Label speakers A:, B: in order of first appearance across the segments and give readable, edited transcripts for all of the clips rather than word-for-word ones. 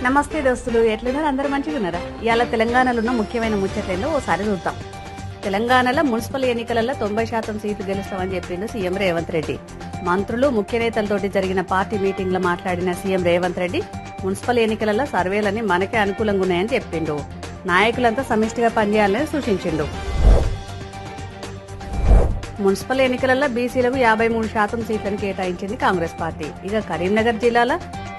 A: నమస్తే దోస్తులు, ఎట్లున్నారు? అందరూ మంచిగా ఉన్నారా? ఇవాళ తెలంగాణలో ఉన్న ముఖ్యమైన ముచ్చట్లేందో ఓసారి చూద్దాం. తెలంగాణలో మున్సిపల్ ఎన్నికలలో 90% సీట్లు గెలుస్తామని చెప్పిండు సీఎం రేవంత్ రెడ్డి. మంత్రులు, ముఖ్య నేతలతోటి జరిగిన పార్టీ మీటింగ్ లో మాట్లాడిన సీఎం రేవంత్ రెడ్డి మున్సిపల్ ఎన్నికలలో సర్వేలన్నీ మనకే అనుకూలంగా ఉన్నాయని చెప్పిండు. నాయకులంతా సమిష్టిగా పనిచేయాలని సూచించిండు. మున్సిపల్ ఎన్నికలలో బీసీలకు 53% సీట్లను కేటాయించింది కాంగ్రెస్ పార్టీ. ఇక కరీంనగర్ జిల్లాలో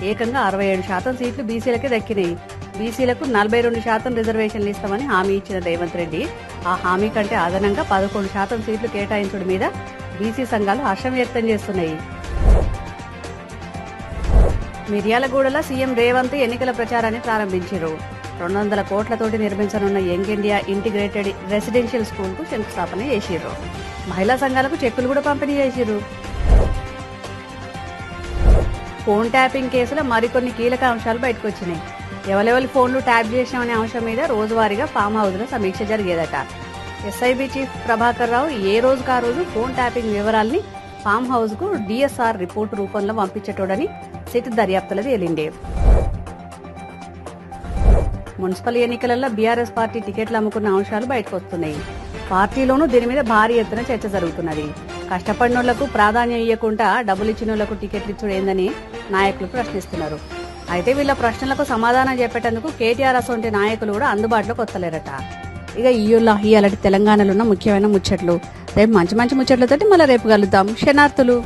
A: ఏకంగా 67% సీట్లు బీసీలకే దక్కినాయి. బీసీలకు 42% రిజర్వేషన్లు ఇస్తామని హామీ ఇచ్చిన రేవంత్ రెడ్డి ఆ హామీ కంటే అదనంగా 11% సీట్లు కేటాయించడం మీద బీసీ సంఘాలు హర్షం వ్యక్తం చేస్తున్నాయి. మిర్యాలగూడలో సీఎం రేవంత్ ఎన్నికల ప్రచారాన్ని ప్రారంభించారు. 200 కోట్లతోటి నిర్మించనున్న young India integrated residential school కు శంకుస్థాపన చేసిర్రు. మహిళా సంఘాలకు చెక్కులు కూడా పంపిణీ చేసిర్రు. ఫోన్ ట్యాపింగ్ కేసులో మరికొన్ని కీలక అంశాలు బయటకు వచ్చినాయి. ఎవరెవరి ఫోన్లు ట్యాప్ చేశామనే అంశం మీద రోజువారీగా ఫామ్ హౌస్ లో సమీక్ష జరిగేదట. ఎస్ఐబి చీఫ్ ప్రభాకర్ రావు ఏ రోజుకు ఆ రోజు ఫోన్ ట్యాపింగ్ వివరాల్ని ఫామ్ హౌస్ కు డిఎస్ఆర్ రిపోర్టు రూపంలో పంపించేటోడని సిట్ దర్యాప్తులో తేలిండే. మున్సిపల్ ఎన్నికలలో బీఆర్ఎస్ పార్టీ టికెట్లు అమ్ముకున్న అంశాలు బయటకు వస్తున్నాయి. పార్టీలోనూ దీని మీద భారీ ఎత్తున చర్చ జరుగుతున్నది. కష్టపడినోళ్లకు ప్రాధాన్యం ఇవ్వకుండా డబ్బులు ఇచ్చినోళ్లకు టికెట్లు ఇచ్చుడు ఏందని నాయకులు ప్రశ్నిస్తున్నారు. అయితే వీళ్ళ ప్రశ్నలకు సమాధానం చెప్పేటందుకు కేటీఆర్ అసొంటి నాయకులు కూడా అందుబాటులోకి వస్తలేరట. ఇక ఇలాంటి తెలంగాణలో ఉన్న ముఖ్యమైన ముచ్చట్లు. రేపు మంచి మంచి ముచ్చట్లతోటి మళ్ళీ రేపు కలుద్దాం. శనార్థులు.